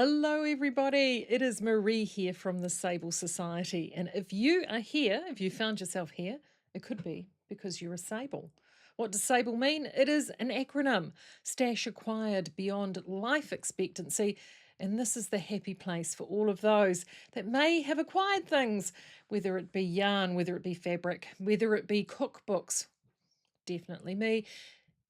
Hello, everybody. It is Maree here from the Sable Society. And if you are here, if you found yourself here, it could be because you're a Sable. What does Sable mean? It is an acronym, stash acquired beyond life expectancy. And this is the happy place for all of those that may have acquired things, whether it be yarn, whether it be fabric, whether it be cookbooks. Definitely me.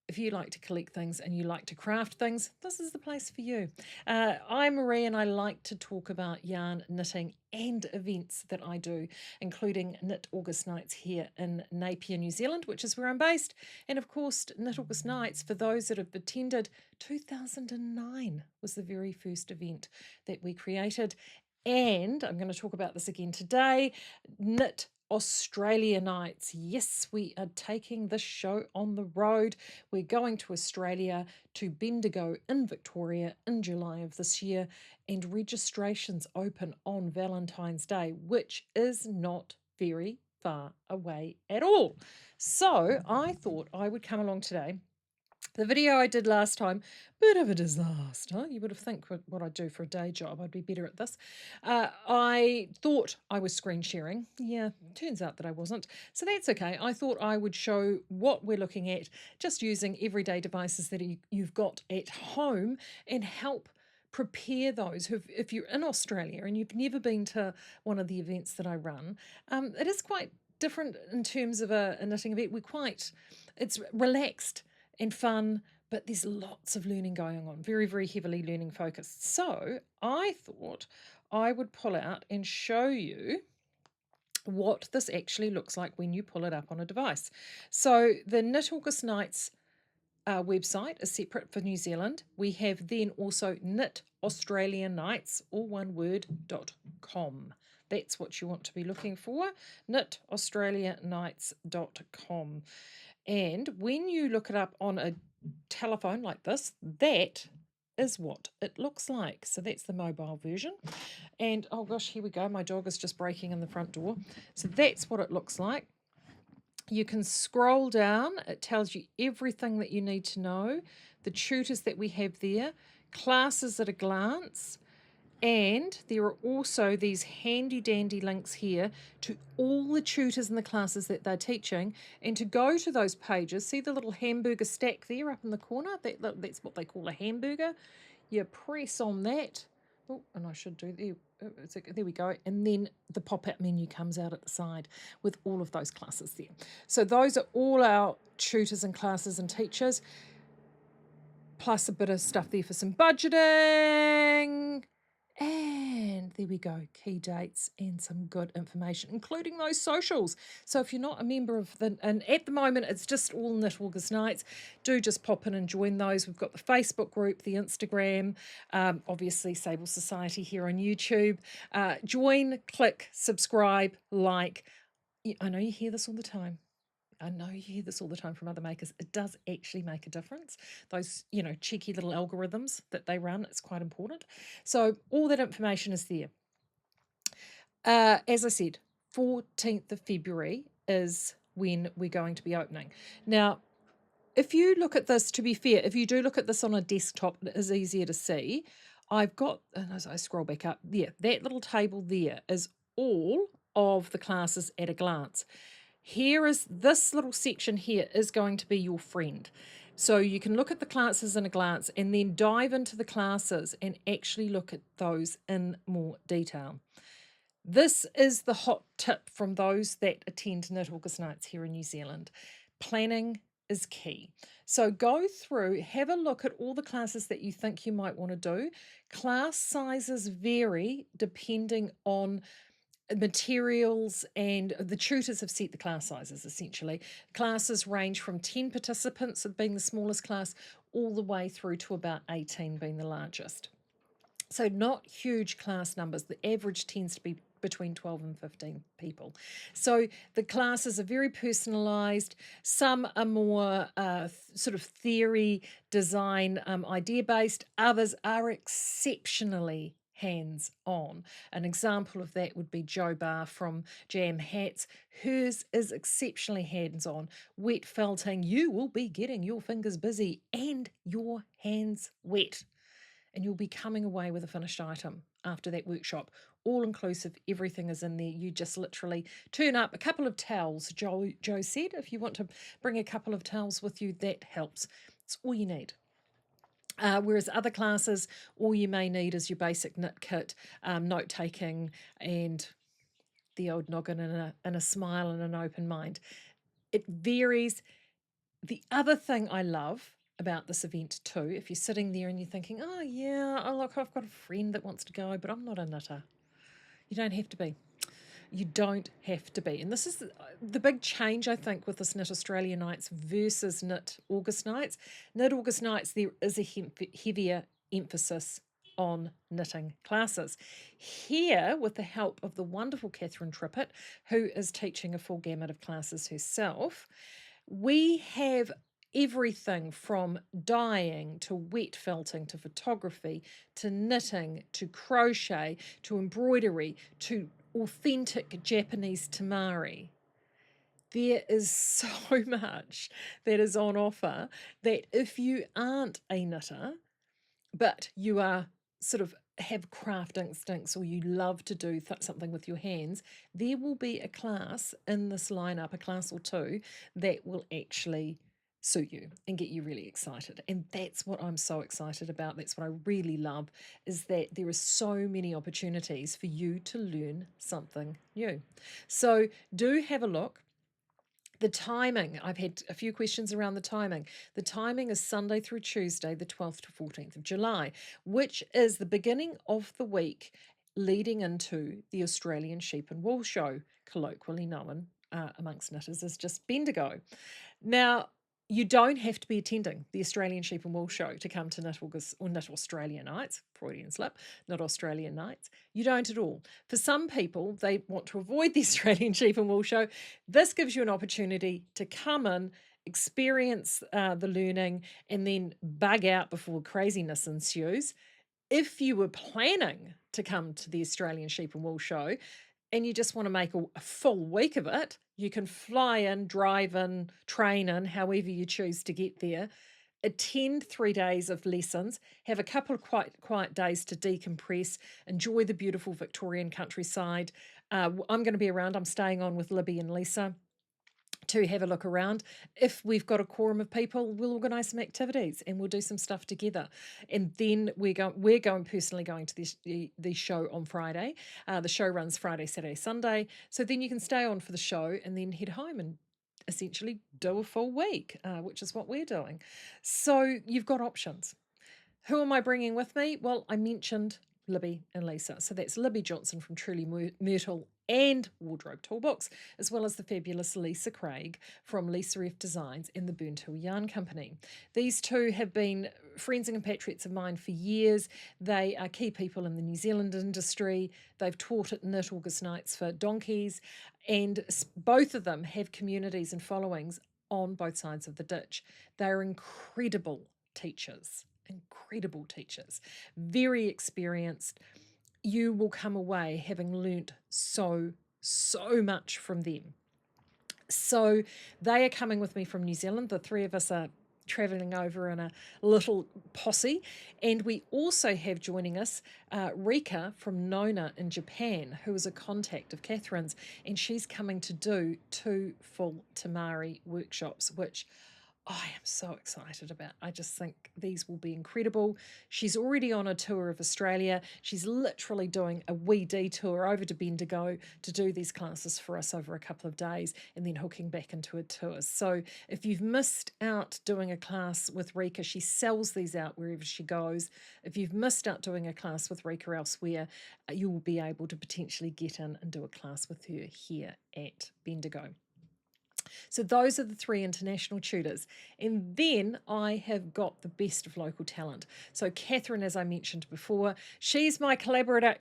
If you like to collect things and you like to craft things, this is the place for you. I'm Maree and I like to talk about yarn, knitting and events that I do, including Knit August Nights here in Napier, New Zealand, which is where I'm based. And of course, Knit August Nights, for those that have attended, 2009 was the very first event that we created. And I'm going to talk about this again today. Knit Australia Nights. Yes, we are taking this show on the road. We're going to Australia to Bendigo in Victoria in July of this year, and registrations open on Valentine's Day, which is not very far away at all. So I thought I would come along today. The video I did last time, bit of a disaster. You would have think what I do for a day job, I'd be better at this. I thought I was screen sharing. Yeah, turns out that I wasn't. So that's okay. I thought I would show what we're looking at, just using everyday devices that you've got at home and help prepare those who, if you're in Australia and you've never been to one of the events that I run, it is quite different in terms of a knitting event. It's relaxed and fun, but there's lots of learning going on, very, very heavily learning focused. So I thought I would pull out and show you what this actually looks like when you pull it up on a device. So the Knit August Nights website is separate for New Zealand. We have then also Knit Australia Nights, all one word, .com. That's what you want to be looking for, knitaustralianights.com. And when you look it up on a telephone like this, that is what it looks like. So that's the mobile version. And oh gosh, here we go. My dog is just breaking in the front door. So that's what it looks like. You can scroll down. It tells you everything that you need to know, the tutors that we have there, classes at a glance. And there are also these handy dandy links here to all the tutors and the classes that they're teaching. And to go to those pages, see the little hamburger stack there up in the corner? That's what they call a hamburger. You press on that. Oh, and I should do there we go. And then the pop-up menu comes out at the side with all of those classes there. So those are all our tutors and classes and teachers, plus a bit of stuff there for some budgeting. And there we go, key dates and some good information, including those socials. So if you're not a member of and at the moment it's just all Knit August Nights, do just pop in and join those. We've got the Facebook group, the Instagram, obviously Sable Society here on YouTube. Join, click, subscribe, like. I know you hear this all the time. I know you hear this all the time from other makers. It does actually make a difference. Those, cheeky little algorithms that they run, it's quite important. So all that information is there. As I said, 14th of February is when we're going to be opening. Now, if you look at this, to be fair, if you do look at this on a desktop, it is easier to see. I've got, and as I scroll back up, that little table there is all of the classes at a glance. Here is this little section here is going to be your friend. So you can look at the classes in a glance and then dive into the classes and actually look at those in more detail. This is the hot tip from those that attend Knit August Nights here in New Zealand. Planning is key. So go through, have a look at all the classes that you think you might want to do. Class sizes vary depending on materials, and the tutors have set the class sizes essentially. Classes range from 10 participants being the smallest class all the way through to about 18 being the largest. So not huge class numbers. The average tends to be between 12 and 15 people. So the classes are very personalised. Some are more sort of theory, design, idea-based. Others are exceptionally hands-on. An example of that would be Jo Barr from Jam Hats. Hers is exceptionally hands-on. Wet felting, you will be getting your fingers busy and your hands wet. and you'll be coming away with a finished item after that workshop. All inclusive, everything is in there. You just literally turn up a couple of towels. Joe said if you want to bring a couple of towels with you, that helps. It's all you need. Whereas other classes, all you may need is your basic knit kit, note taking, and the old noggin and a smile and an open mind. It varies. The other thing I love about this event too, if you're sitting there and you're thinking, oh yeah, oh look, I've got a friend that wants to go, but I'm not a knitter. You don't have to be. You don't have to be. And this is the big change, I think, with this Knit Australia Nights versus Knit August Nights. Knit August Nights, there is a heavier emphasis on knitting classes. Here, with the help of the wonderful Catherine Trippett, who is teaching a full gamut of classes herself, we have everything from dyeing to wet felting to photography to knitting to crochet to embroidery to authentic Japanese tamari. There is so much that is on offer that if you aren't a knitter, but you are sort of have craft instincts or you love to do something with your hands, there will be a class in this lineup, a class or two, that will actually suit you and get you really excited. And that's what I'm so excited about. That's what I really love, is that there are so many opportunities for you to learn something new. So do have a look. The timing, I've had a few questions around the timing. The timing is Sunday through Tuesday, the 12th to 14th of July, which is the beginning of the week leading into the Australian Sheep and Wool Show, colloquially known amongst knitters as just Bendigo. Now, you don't have to be attending the Australian Sheep and Wool Show to come to Knit August or Knit Australia Nights, Freudian slip, Knit Australian Nights. You don't at all. For some people, they want to avoid the Australian Sheep and Wool Show. This gives you an opportunity to come in, experience the learning, and then bug out before craziness ensues. If you were planning to come to the Australian Sheep and Wool Show, and you just want to make a full week of it, you can fly in, drive in, train in, however you choose to get there, attend 3 days of lessons, have a couple of quiet days to decompress, enjoy the beautiful Victorian countryside. I'm going to be around. I'm staying on with Libby and Lisa to have a look around. If we've got a quorum of people, we'll organise some activities and we'll do some stuff together. And then we're personally going to the show on Friday. The show runs Friday, Saturday, Sunday. So then you can stay on for the show and then head home and essentially do a full week, which is what we're doing. So you've got options. Who am I bringing with me? Well, I mentioned Libby and Lisa. So that's Libby Johnson from Truly Myrtle and Wardrobe Toolbox, as well as the fabulous Lisa Craig from Lisa F Designs and the Burnt Hill Yarn Company. These two have been friends and compatriots of mine for years. They are key people in the New Zealand industry. They've taught at Knit August Nights for donkeys, and both of them have communities and followings on both sides of the ditch. They're incredible teachers. Incredible teachers, very experienced. You will come away having learnt so much from them. So they are coming with me from New Zealand. The three of us are travelling over in a little posse. And we also have joining us Rika from Nona in Japan, who is a contact of Catherine's, and she's coming to do 2 full tamari workshops, which I am so excited about. I just think these will be incredible. She's already on a tour of Australia. She's literally doing a wee detour over to Bendigo to do these classes for us over a couple of days and then hooking back into a tour. So if you've missed out doing a class with Rika, she sells these out wherever she goes. If you've missed out doing a class with Rika elsewhere, you will be able to potentially get in and do a class with her here at Bendigo. So those are the 3 international tutors. And then I have got the best of local talent. So Catherine, as I mentioned before, she's my collaborator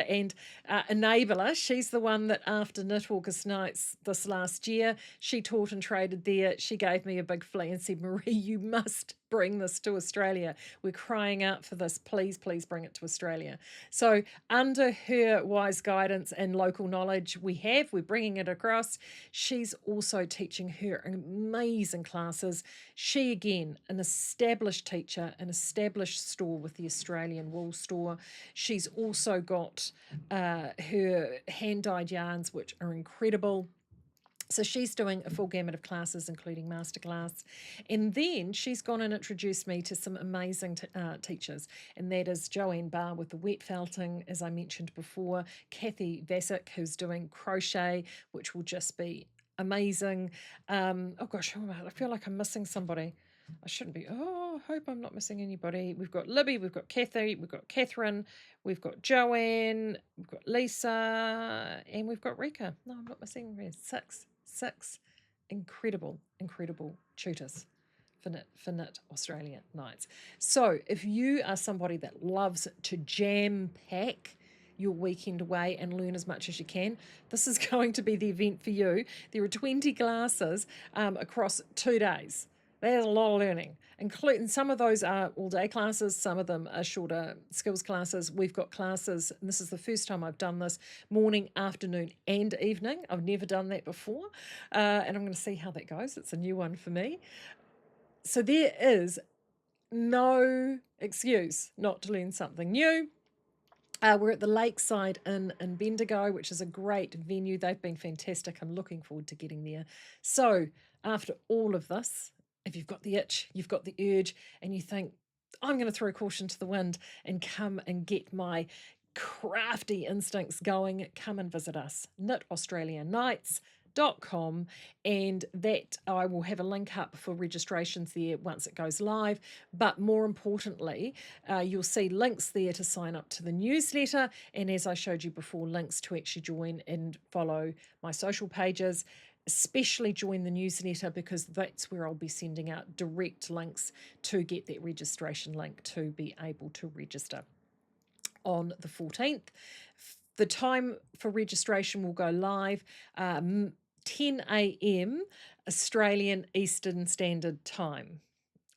and enabler. She's the one that after Knit August Nights this last year, she taught and traded there. She gave me a big flea and said, Maree, you must bring this to Australia. We're crying out for this. Please, please bring it to Australia. So under her wise guidance and local knowledge we're bringing it across. She's also teaching her amazing classes. She, again, an established teacher, an established store with the Australian Wool Store. She's also got her hand-dyed yarns, which are incredible. So she's doing a full gamut of classes, including masterclass. And then she's gone and introduced me to some amazing teachers. And that is Joanne Barr with the wet felting, as I mentioned before, Kathy Vasick, who's doing crochet, which will just be amazing. Oh gosh, I feel like I'm missing somebody. I shouldn't be. Oh, I hope I'm not missing anybody. We've got Libby, we've got Kathy, we've got Catherine, we've got Joanne, we've got Lisa, and we've got Rika. No, I'm not missing. Six incredible tutors for Knit Australia Nights. So if you are somebody that loves to jam pack your weekend away and learn as much as you can, this is going to be the event for you. There are 20 classes across 2 days. There's a lot of learning, including some of those are all-day classes, some of them are shorter skills classes. We've got classes, and this is the first time I've done this, morning, afternoon, and evening. I've never done that before, and I'm going to see how that goes. It's a new one for me. So there is no excuse not to learn something new. We're at the Lakeside Inn in Bendigo, which is a great venue. They've been fantastic. I'm looking forward to getting there. So after all of this, if you've got the itch, you've got the urge, and you think, I'm going to throw caution to the wind and come and get my crafty instincts going, come and visit us. knitaustralianights.com, and that I will have a link up for registrations there once it goes live. But more importantly, you'll see links there to sign up to the newsletter, and as I showed you before, links to actually join and follow my social pages. Especially join the newsletter, because that's where I'll be sending out direct links to get that registration link to be able to register on the 14th. The time for registration will go live 10 a.m. Australian Eastern Standard Time,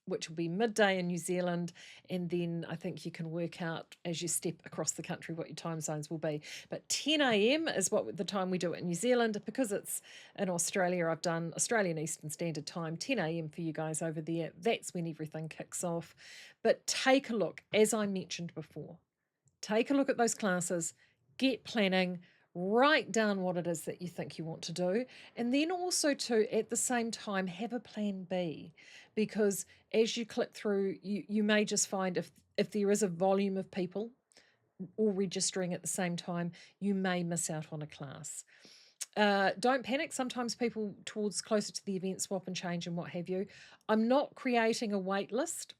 which will be midday in New Zealand, and then I think you can work out as you step across the country what your time zones will be. But 10 a.m. is what the time we do it in New Zealand. Because it's in Australia, I've done Australian Eastern Standard Time, 10 a.m. for you guys over there. That's when everything kicks off. But take a look, as I mentioned before, take a look at those classes, get planning, write down what it is that you think you want to do, and then also to, at the same time, have a plan B, because as you click through, you may just find if there is a volume of people all registering at the same time, you may miss out on a class. Don't panic. Sometimes people towards closer to the event swap and change and what have you. I'm not creating a wait list.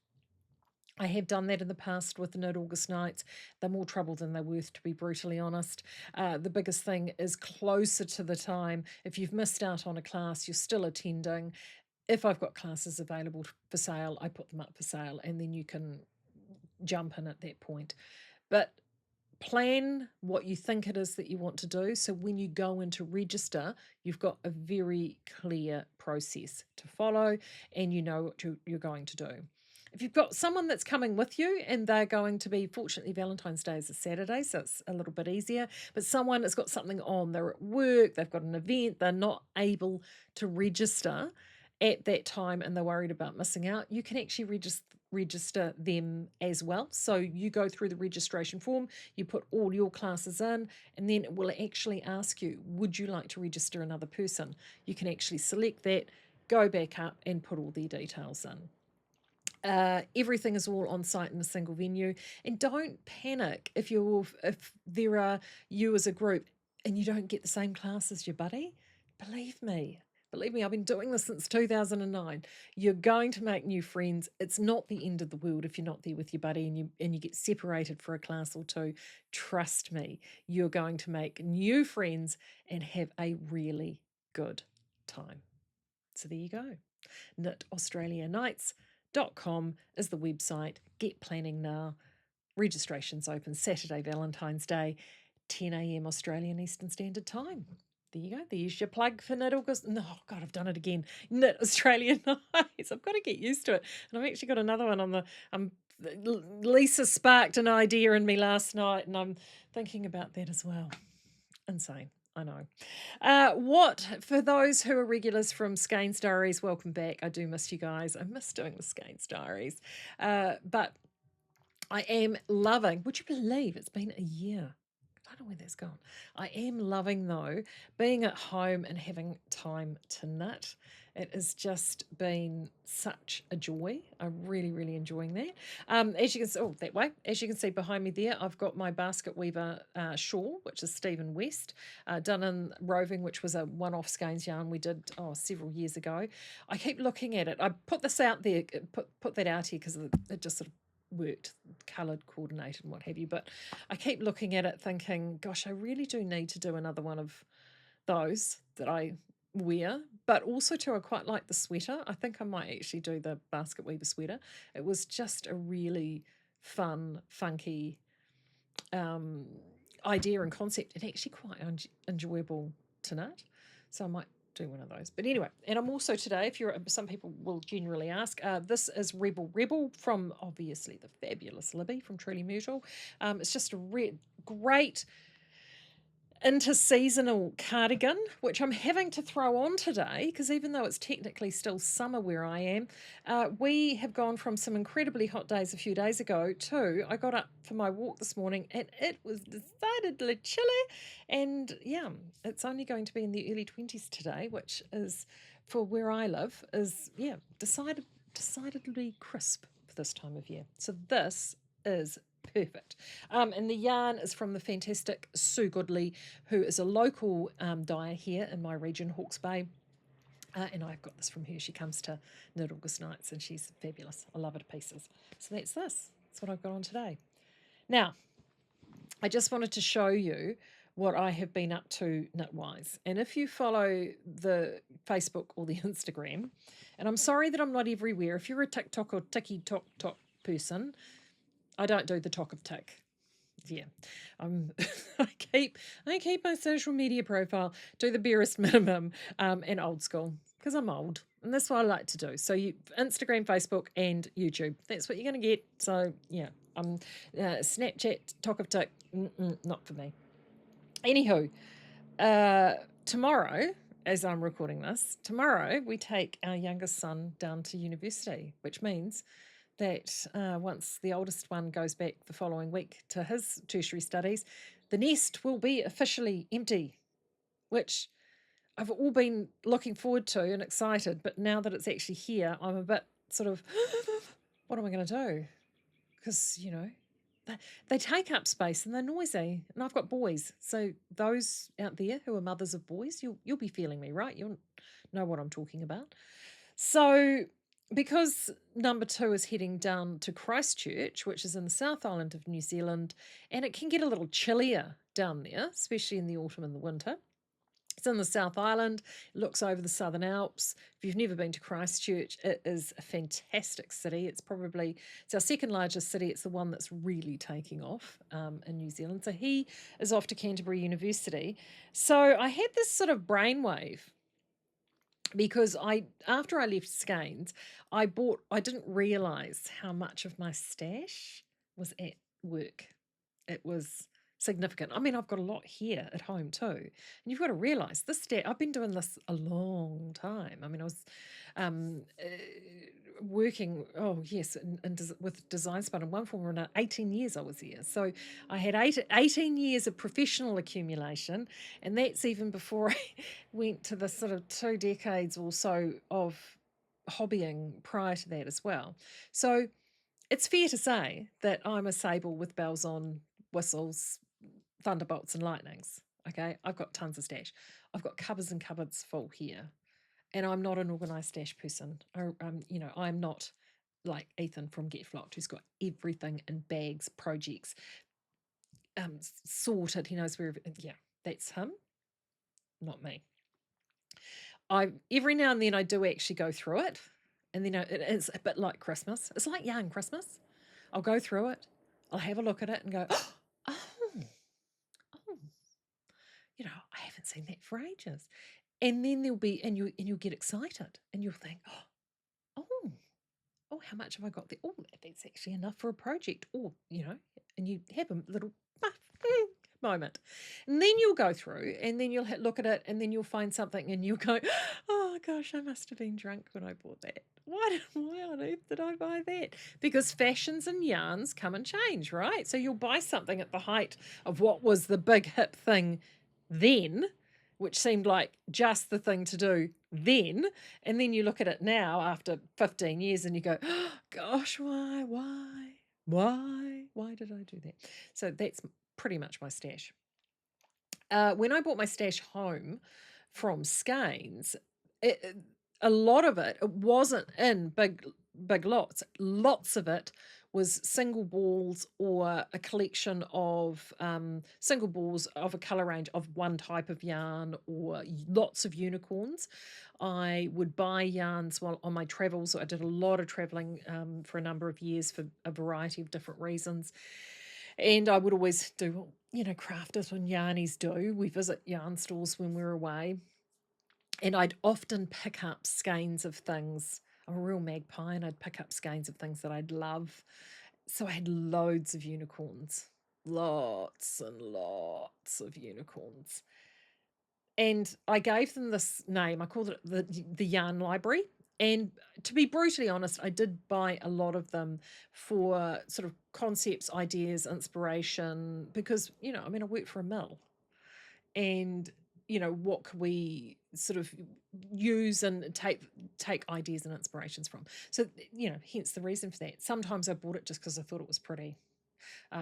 I have done that in the past with the Knit August Nights. They're more trouble than they're worth, to be brutally honest. The biggest thing is closer to the time. If you've missed out on a class, you're still attending. If I've got classes available for sale, I put them up for sale, and then you can jump in at that point. But plan what you think it is that you want to do. So when you go in to register, you've got a very clear process to follow, and you know what you're going to do. If you've got someone that's coming with you and they're going to be, fortunately, Valentine's Day is a Saturday, so it's a little bit easier, but someone has got something on, they're at work, they've got an event, they're not able to register at that time and they're worried about missing out, you can actually register them as well. So you go through the registration form, you put all your classes in, and then it will actually ask you, would you like to register another person? You can actually select that, go back up and put all their details in. Everything is all on site in a single venue, and don't panic if there are you as a group and you don't get the same class as your buddy. Believe me, I've been doing this since 2009. You're going to make new friends. It's not the end of the world if you're not there with your buddy and you get separated for a class or two. Trust me, you're going to make new friends and have a really good time. So there you go. knitaustralianights.com is the website. Get planning now. Registration's open Saturday, Valentine's Day, 10 a.m. Australian Eastern Standard Time. There you go. There's your plug for Knit August. No, oh God, I've done it again. Knit Australian Nights. I've got to get used to it. And I've actually got another one on the. Lisa sparked an idea in me last night, and I'm thinking about that as well. Insane. I know. What, for those who are regulars from Skeins Diaries, welcome back. I do miss you guys. I miss doing the Skeins Diaries. But I am loving, would you believe it's been a year? I don't know where that's gone. I am loving, though, being at home and having time to knit. It has just been such a joy. I'm really, really enjoying that. As you can see, oh, that way. As you can see behind me there, I've got my basket weaver shawl, which is Stephen West, done in roving, which was a one-off skeins yarn we did several years ago. I keep looking at it. I put this out there, put that out here because it just sort of worked, coloured, coordinated, and what have you. But I keep looking at it thinking, gosh, I really do need to do another one of those that I wear. But also too, I quite like the sweater. I think I might actually do the basket weaver sweater. It was just a really fun, funky idea and concept, and actually quite enjoyable to knit. So I might do one of those. But anyway, and I'm also today, if you're, some people will generally ask, this is Rebel from obviously the fabulous Libby from Truly Myrtle. It's just a great interseasonal cardigan, which I'm having to throw on today because even though it's technically still summer where I am, we have gone from some incredibly hot days a few days ago to, I got up for my walk this morning and it was decidedly chilly, and yeah, it's only going to be in the early 20s today, which is, for where I live, is, yeah, decidedly crisp for this time of year. So this is perfect. And the yarn is from the fantastic Sue Goodley, who is a local dyer here in my region, Hawke's Bay. And I've got this from her. She comes to Knit August Nights and she's fabulous. I love her to pieces. So that's this. That's what I've got on today. Now, I just wanted to show you what I have been up to knitwise. And if you follow the Facebook or the Instagram, and I'm sorry that I'm not everywhere. If you're a TikTok or Tiki-Tok person, I don't do the talk of tick. Yeah, I keep my social media profile to the barest minimum and old school because I'm old and that's what I like to do. So you Instagram, Facebook, and YouTube. That's what you're going to get. So yeah, Snapchat, talk of tick, not for me. Anywho, tomorrow, as I'm recording this, tomorrow we take our youngest son down to university, which means that once the oldest one goes back the following week to his tertiary studies, the nest will be officially empty, which I've all been looking forward to and excited. But now that it's actually here, I'm a bit sort of, what am I going to do? Because, you know, they take up space and they're noisy. And I've got boys. So those out there who are mothers of boys, you'll be feeling me, right? You'll know what I'm talking about. So because number 2 is heading down to Christchurch, which is in the South Island of New Zealand, and it can get a little chillier down there, especially in the autumn and the winter. It's in the South Island, it looks over the Southern Alps. If you've never been to Christchurch, it is a fantastic city. It's our second largest city. It's the one that's really taking off in New Zealand. So he is off to Canterbury University. So I had this sort of brainwave because after I left Skeins, I didn't realise how much of my stash was at work. It was significant. I mean, I've got a lot here at home too. And you've got to realise I've been doing this a long time. I mean, I was working, with Design Spun in one form or another, 18 years I was here. So I had 18 years of professional accumulation, and that's even before I went to the sort of 2 decades or so of hobbying prior to that as well. So it's fair to say that I'm a Sable with bells on, whistles, thunderbolts and lightnings. Okay, I've got tons of stash. I've got cupboards and cupboards full here, and I'm not an organised stash person. I'm not like Ethan from Get Flocked, who's got everything in bags, projects, sorted. He knows where. Yeah, that's him, not me. Every now and then I do actually go through it, and then it's a bit like Christmas. It's like young Christmas. I'll go through it. I'll have a look at it and go, oh, I haven't seen that for ages. And then there'll be, and you'll get excited and you'll think, oh, how much have I got there? Oh, that's actually enough for a project. Or, and you have a little moment. And then you'll go through and then you'll look at it and then you'll find something and you'll go, oh gosh, I must have been drunk when I bought that. Why on earth did I buy that? Because fashions and yarns come and change, right? So you'll buy something at the height of what was the big hip thing then, which seemed like just the thing to do then. And then you look at it now after 15 years and you go, oh, gosh, why did I do that? So that's pretty much my stash. When I bought my stash home from Skeins, a lot of it wasn't in big lots. Lots of it was single balls or a collection of single balls of a colour range of one type of yarn or lots of unicorns. I would buy yarns while on my travels. I did a lot of travelling for a number of years for a variety of different reasons. And I would always do, crafters and yarnies do. We visit yarn stores when we're away. And I'd often pick up skeins of things. I'm a real magpie and I'd pick up skeins of things that I'd love. So I had loads of unicorns. Lots and lots of unicorns. And I gave them this name. I called it the Yarn Library. And to be brutally honest, I did buy a lot of them for sort of concepts, ideas, inspiration, because, I work for a mill. And, what can we sort of use and take ideas and inspirations from? So, hence the reason for that. Sometimes I bought it just because I thought it was pretty.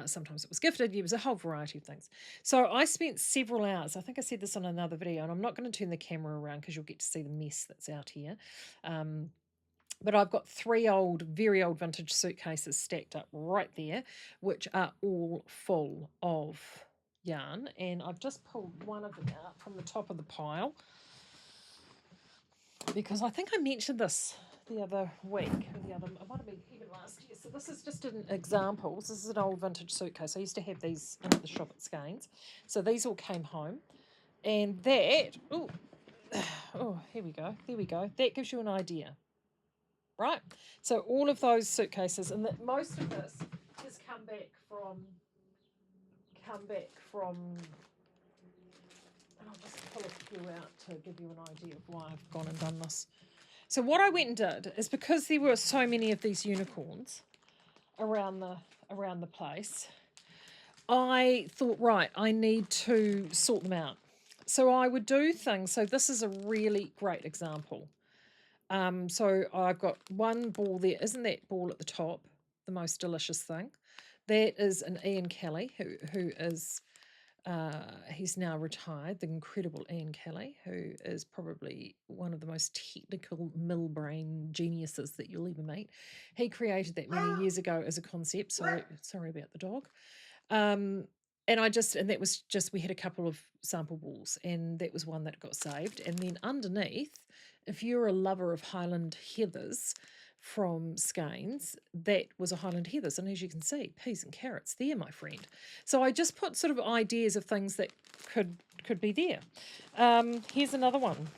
Sometimes it was gifted. It was a whole variety of things. So I spent several hours. I think I said this on another video, and I'm not going to turn the camera around because you'll get to see the mess that's out here. But I've got 3 very old vintage suitcases stacked up right there, which are all full of yarn. And I've just pulled one of them out from the top of the pile because I think I mentioned this the other week. It might have been even last year. So this is just an example. This is an old vintage suitcase. I used to have these in the shop at Skeins. So these all came home. And that, here we go. There we go. That gives you an idea. Right? So all of those suitcases, and that most of this has come back from, and I'll just pull a few out to give you an idea of why I've gone and done this. So what I went and did is because there were so many of these unicorns around the place, I thought, right, I need to sort them out. So I would do things. So this is a really great example. So I've got one ball there. Isn't that ball at the top the most delicious thing? That is an Ian Kelly, who is, he's now retired, the incredible Ian Kelly, who is probably one of the most technical mill brain geniuses that you'll ever meet. He created that many years ago as a concept. Sorry about the dog. And that was just, we had a couple of sample balls and that was one that got saved. And then underneath, if you're a lover of Highland Heathers from Skeins, that was a Highland Heathers. And as you can see, peas and carrots there, my friend. So I just put sort of ideas of things that could be there. Here's another one.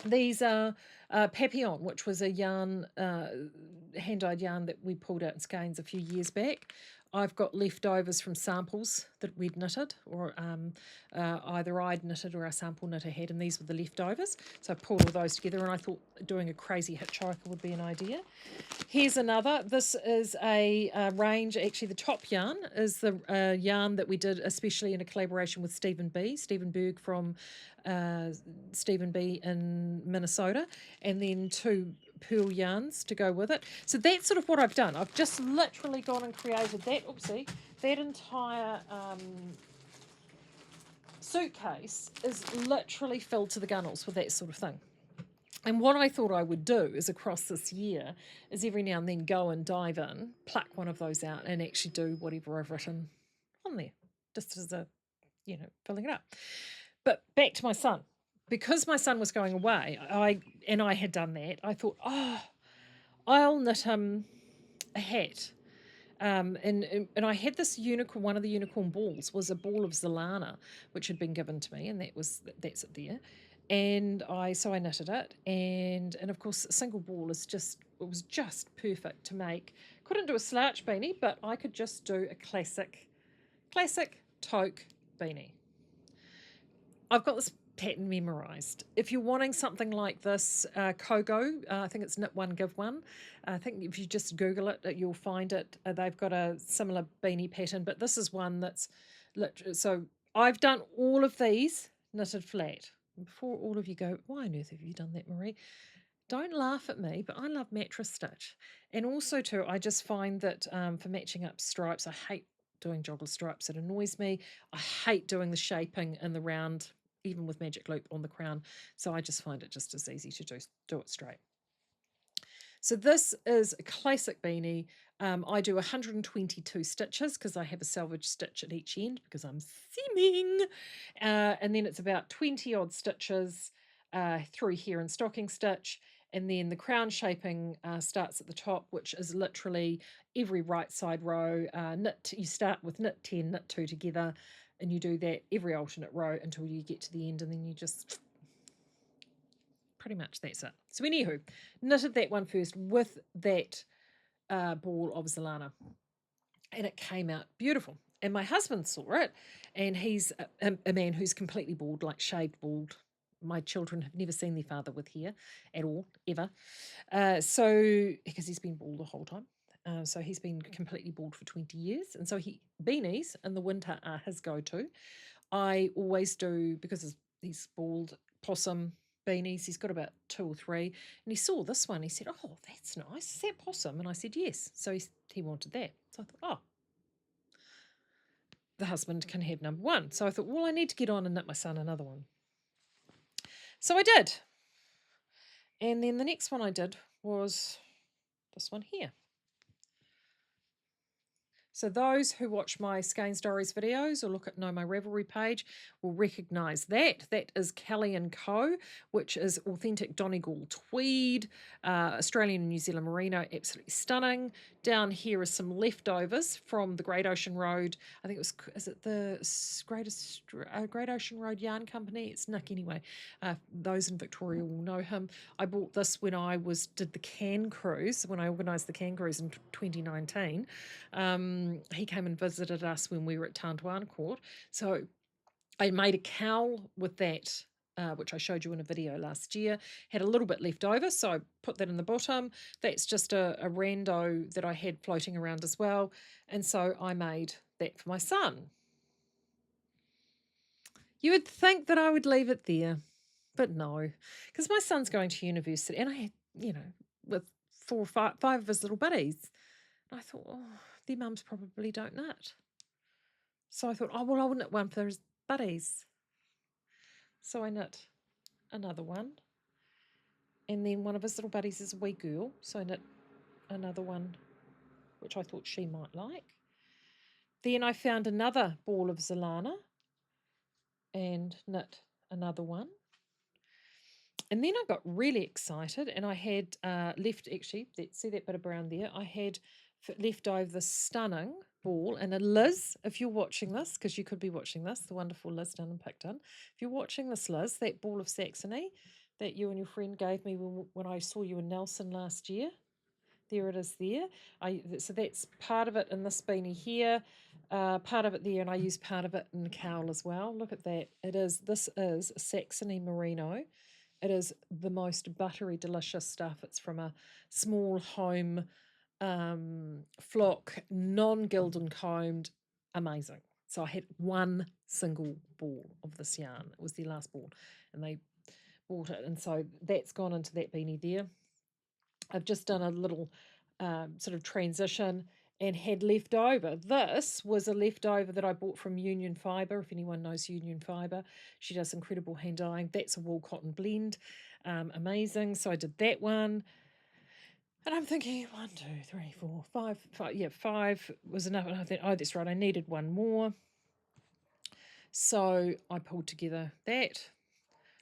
These are Papillon, which was a yarn, hand-dyed yarn that we pulled out in Skeins a few years back. I've got leftovers from samples that we'd knitted, or either I'd knitted or our sample knitter had, and these were the leftovers. So I pulled all those together, and I thought doing a crazy hitchhiker would be an idea. Here's another. This is a range. Actually, the top yarn is the yarn that we did, especially in a collaboration with Stephen Berg from Stephen B in Minnesota, and then 2 pearl yarns to go with it. So that's sort of what I've done. I've just literally gone and created that, that entire suitcase is literally filled to the gunnels with that sort of thing. And what I thought I would do is across this year is every now and then go and dive in, pluck one of those out and actually do whatever I've written on there, just as a, filling it up. But back to my son. Because my son was going away, I had done that, I thought, I'll knit him a hat. And I had this unicorn. One of the unicorn balls was a ball of Zalana, which had been given to me, and that's it there. And I knitted it, and of course, a single ball it was just perfect to make. Couldn't do a slouch beanie, but I could just do a classic toque beanie. I've got this pattern memorized. If you're wanting something like this, Kogo, I think it's Knit One Give One. I think if you just Google it, you'll find it. They've got a similar beanie pattern, but this is one that's so I've done all of these knitted flat. Before all of you go, why on earth have you done that, Maree? Don't laugh at me, but I love mattress stitch. And also, too, I just find that for matching up stripes, I hate doing joggle stripes. It annoys me. I hate doing the shaping in the round, even with magic loop on the crown. So I just find it just as easy to do it straight. So this is a classic beanie. I do 122 stitches because I have a selvage stitch at each end because I'm seaming. And then it's about 20 odd stitches through here in stocking stitch. And then the crown shaping starts at the top, which is literally every right side row. You start with knit 10, knit 2 together, and you do that every alternate row until you get to the end, and then you just pretty much that's it. So anywho, knitted that one first with that ball of Zalana, and it came out beautiful. And my husband saw it, and he's a man who's completely bald, like shaved bald. My children have never seen their father with hair at all, ever. So because he's been bald the whole time. So he's been completely bald for 20 years. And so beanies in the winter are his go-to. I always do, because he's bald, possum beanies. He's got about 2 or 3. And he saw this one. He said, oh, that's nice. Is that possum? And I said, yes. So he wanted that. So I thought, oh, the husband can have number 1. So I thought, well, I need to get on and knit my son another one. So I did. And then the next one I did was this one here. So those who watch my Skein Stories videos or look at Know My Ravelry page will recognise that. That is Kelly & Co., which is authentic Donegal tweed, Australian and New Zealand merino, absolutely stunning. Down here is some leftovers from the Great Ocean Road. I think is it the Great Ocean Road Yarn Company? It's Nick anyway. Those in Victoria will know him. I bought this when I did the Can Cruise, when I organised the Can Cruise in 2019. He came and visited us when we were at Tantuana Court. So I made a cowl with that, which I showed you in a video last year. Had a little bit left over, so I put that in the bottom. That's just a rando that I had floating around as well. And so I made that for my son. You would think that I would leave it there, but no, because my son's going to university, and I had, with 4 or 5 of his little buddies. And I thought, oh, their mums probably don't knit. So I thought, oh, well, I'll knit one for his buddies. So I knit another one. And then one of his little buddies is a wee girl. So I knit another one, which I thought she might like. Then I found another ball of Zalana and knit another one. And then I got really excited, and I had left, actually, see that bit of brown there? I had left over the stunning ball, and a Liz, if you're watching this, because you could be watching this, the wonderful Liz done and picked in. If you're watching this, Liz, that ball of Saxony that you and your friend gave me when I saw you in Nelson last year, there it is there. So that's part of it in this beanie here, part of it there, and I use part of it in the cowl as well. Look at that. This is Saxony merino. It is the most buttery, delicious stuff. It's from a small home flock, non-gilded combed, amazing. So I had one single ball of this yarn. It was their last ball, and they bought it. And so that's gone into that beanie there. I've just done a little sort of transition and had left over. This was a leftover that I bought from Union Fibre. If anyone knows Union Fibre, she does incredible hand dyeing. That's a wool cotton blend. Amazing. So I did that one. And I'm thinking 1, 2, 3, 4, 5. Yeah, 5 was enough. And I thought, oh, that's right, I needed one more. So I pulled together that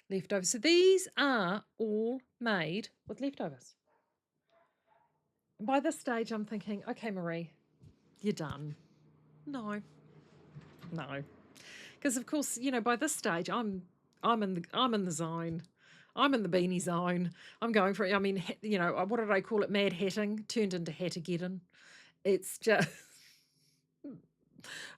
leftover. So these are all made with leftovers. By this stage, I'm thinking, okay, Maree, you're done. No, no. Because of course, by this stage, I'm in the zone. I'm in the beanie zone. I'm going for it. I mean, what did I call it? Mad hatting turned into Hattageddon. It's just, I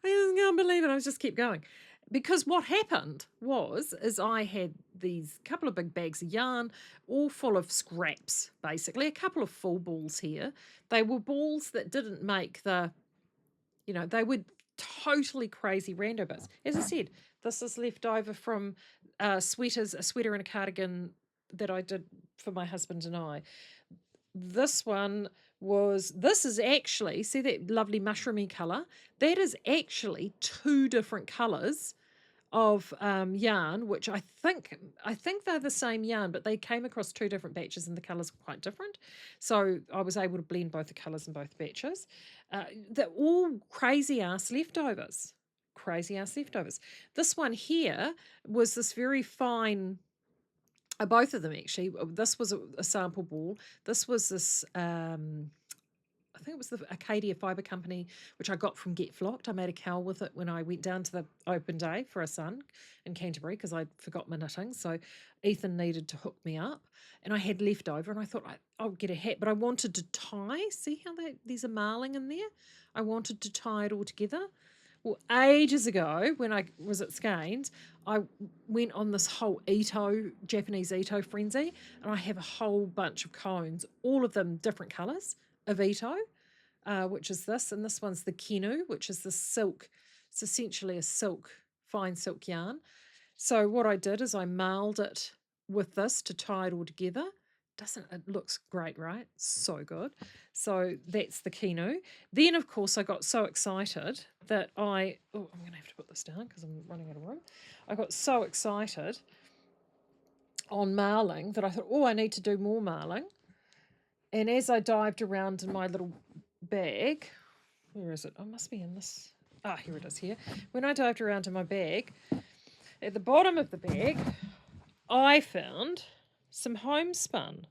just can't believe it. I just keep going. Because what happened is I had these couple of big bags of yarn, all full of scraps, basically, a couple of full balls here. They were balls that didn't make they were totally crazy rando bits. As I said, this is left over from sweaters, a sweater and a cardigan that I did for my husband and I. This is actually, see that lovely mushroomy colour? That is actually two different colours of yarn, which I think they're the same yarn, but they came across two different batches and the colours were quite different. So I was able to blend both the colours in both batches. They're all crazy ass leftovers. Crazy ass leftovers. This one here was this very fine. Both of them actually. This was a sample ball. This was this. I think it was the Acadia Fibre Company, which I got from Get Flocked. I made a cowl with it when I went down to the open day for a son in Canterbury because I forgot my knitting. So Ethan needed to hook me up, and I had leftover, and I thought I'll get a hat, but I wanted to tie. See how there's a marling in there? I wanted to tie it all together. Well, ages ago, when I was at Skeins, I went on this whole Japanese Ito frenzy, and I have a whole bunch of cones, all of them different colours of Ito, which is this, and this one's the Kinu, which is the silk. It's essentially a fine silk yarn. So what I did is I mailed it with this to tie it all together. It looks great, right? So good. So that's the Kinu. Then, of course, I got so excited that I'm going to have to put this down because I'm running out of room. I got so excited on marling that I thought, I need to do more marling. And as I dived around in my little bag, where is it? Oh, it must be in this. Here it is here. When I dived around in my bag, at the bottom of the bag, I found some homespun,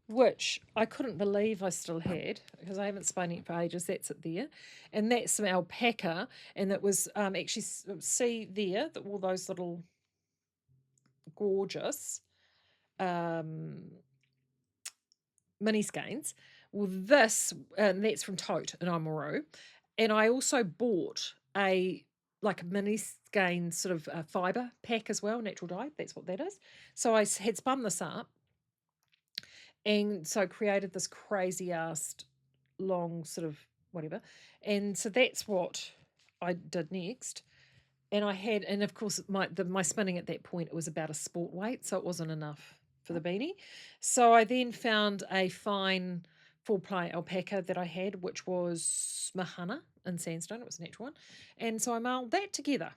which I couldn't believe I still had because I haven't spun it for ages. That's it there. And that's some alpaca. And it was actually, see there, all those little gorgeous mini skeins. Well, that's from Tote in Oamaru. And I also bought a mini skein sort of fibre pack as well, natural dye. That's what that is. So I had spun this up and so created this crazy ass long sort of whatever. And so that's what I did next. And and of course my spinning at that point, it was about a sport weight, so it wasn't enough for the beanie. So I then found a fine full ply alpaca that I had, which was Mahana in sandstone. It was a natural one. And so I mailed that together.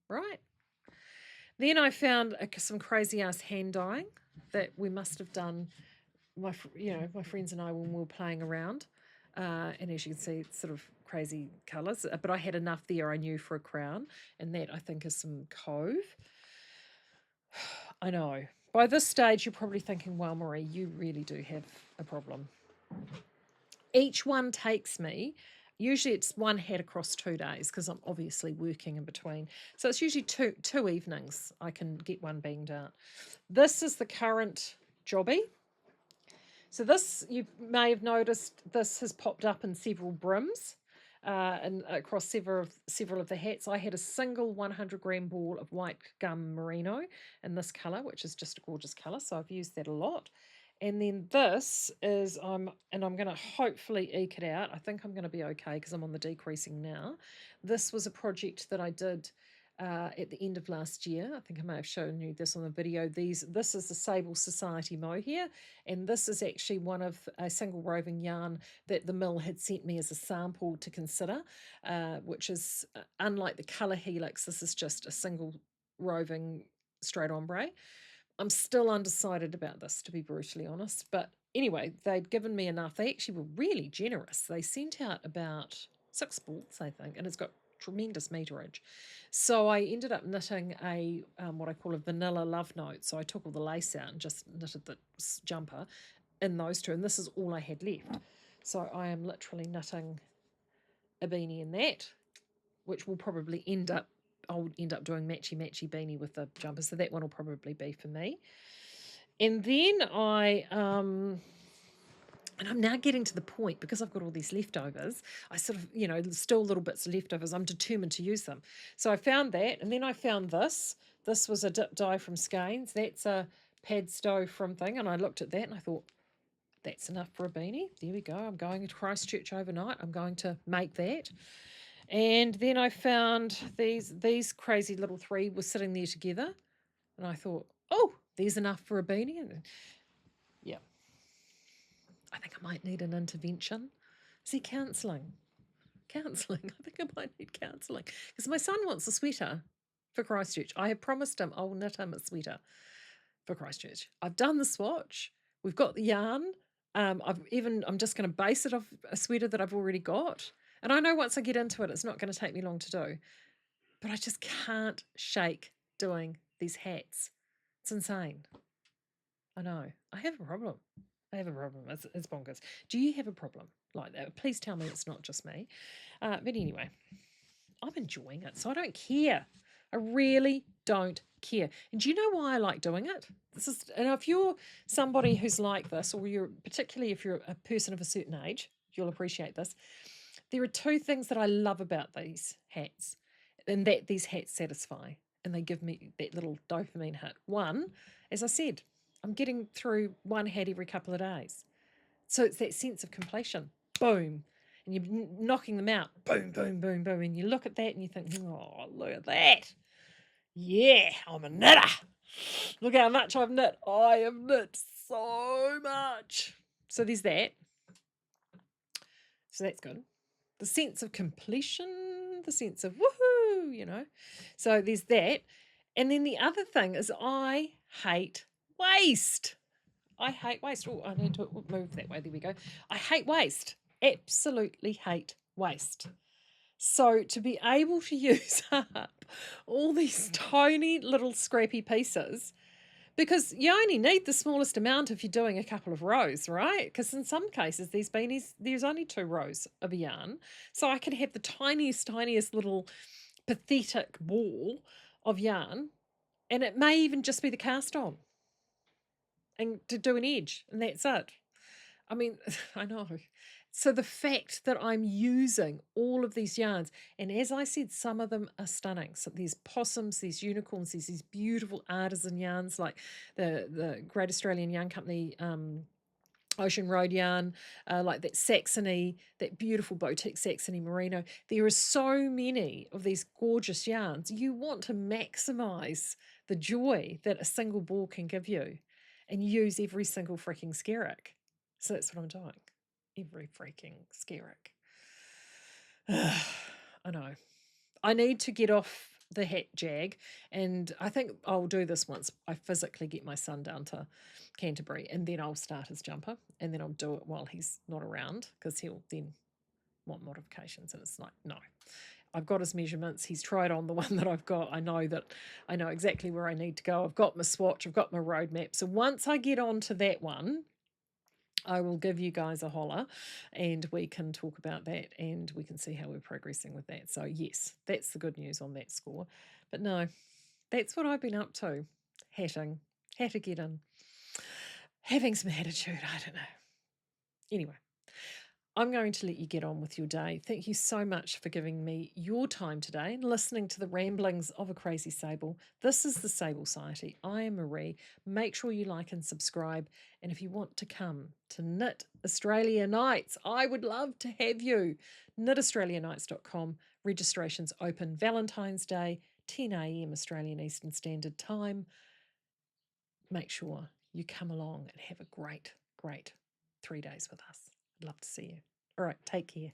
Right. Then I found some crazy ass hand dyeing that we must have done, my friends and I, when we were playing around. And as you can see, it's sort of crazy colours. But I had enough there, I knew, for a crown. And that, I think, is some Cove. I know. By this stage, you're probably thinking, well, Maree, you really do have a problem. Each one takes me, usually it's one hat across 2 days because I'm obviously working in between. So it's usually two evenings I can get one banged out. This is the current jobby. So this, you may have noticed, this has popped up in several brims and across several of the hats. I had a single 100-gram ball of white gum merino in this colour, which is just a gorgeous colour, so I've used that a lot. And then this is, I'm going to hopefully eke it out. I think I'm going to be okay because I'm on the decreasing now. This was a project that I did at the end of last year. I think I may have shown you this on the video. This is the Sable Society mohair, and this is actually one of a single roving yarn that the mill had sent me as a sample to consider, which is unlike the colour helix. This is just a single roving straight ombre. I'm still undecided about this, to be brutally honest, but anyway, they'd given me enough. They actually were really generous. They sent out about 6 balls, I think, and it's got tremendous meterage. So I ended up knitting a what I call a vanilla love note. So I took all the lace out and just knitted the jumper in those two, and this is all I had left. So I am literally knitting a beanie in that, which will probably I'll end up doing matchy beanie with the jumper. So that one will probably be for me. And then and I'm now getting to the point, because I've got all these leftovers, I sort of, still little bits of leftovers, I'm determined to use them. So I found that, and then I found this. This was a dip dye from Skeins. That's a Padstow from thing, and I looked at that and I thought, that's enough for a beanie. There we go. I'm going to Christchurch overnight. I'm going to make that. And then I found these crazy little three were sitting there together, and I thought, oh, there's enough for a beanie. And yeah, I think I might need an intervention. See, counselling. Counselling. I think I might need counselling. Because my son wants a sweater for Christchurch. I have promised him I'll knit him a sweater for Christchurch. I've done the swatch. We've got the yarn. I'm just going to base it off a sweater that I've already got. And I know once I get into it, it's not going to take me long to do. But I just can't shake doing these hats. It's insane. I know. I have a problem. It's bonkers. Do you have a problem like that? Please tell me it's not just me. But anyway, I'm enjoying it, so I don't care. I really don't care. And do you know why I like doing it? And if you're somebody who's like this, or particularly if you're a person of a certain age, you'll appreciate this. There are two things that I love about these hats, and that these hats satisfy, and they give me that little dopamine hit. One, as I said, I'm getting through one hat every couple of days. So it's that sense of completion. Boom. And you're knocking them out. Boom, boom, boom, boom. And you look at that and you think, oh, look at that. Yeah, I'm a knitter. Look how much I've knit. I have knit so much. So there's that. So that's good. The sense of completion, the sense of woohoo, So there's that. And then the other thing is I hate waste. I hate waste. Oh, I need to move that way. There we go. I hate waste. Absolutely hate waste. So to be able to use up all these tiny little scrappy pieces, because you only need the smallest amount if you're doing a couple of rows, right? Because in some cases, these beanies, there's only 2 rows of yarn. So I can have the tiniest little pathetic ball of yarn, and it may even just be the cast on and to do an edge, and that's it. I mean, I know. So the fact that I'm using all of these yarns, and as I said, some of them are stunning. So there's possums, there's unicorns, there's these beautiful artisan yarns like the Great Australian Yarn Company Ocean Road yarn, like that Saxony, that beautiful boutique Saxony merino. There are so many of these gorgeous yarns. You want to maximise the joy that a single ball can give you and use every single freaking skerrick. So that's what I'm doing. Every freaking skerrick. I know. I need to get off the hat jag, and I think I'll do this once I physically get my son down to Canterbury, and then I'll start his jumper, and then I'll do it while he's not around, because he'll then want modifications, and it's like, no. I've got his measurements. He's tried on the one that I've got. I know exactly where I need to go. I've got my swatch. I've got my roadmap. So once I get onto that one, I will give you guys a holler and we can talk about that and we can see how we're progressing with that. So, yes, that's the good news on that score. But no, that's what I've been up to. Hatting, hattigeddon, having some attitude. I don't know. Anyway, I'm going to let you get on with your day. Thank you so much for giving me your time today and listening to the ramblings of a crazy Sable. This is the Sable Society. I am Maree. Make sure you like and subscribe. And if you want to come to Knit Australia Nights, I would love to have you. knitaustralianights.com. Registrations open Valentine's Day, 10 a.m. Australian Eastern Standard Time. Make sure you come along and have a great 3 days with us. I'd love to see you. All right, take care.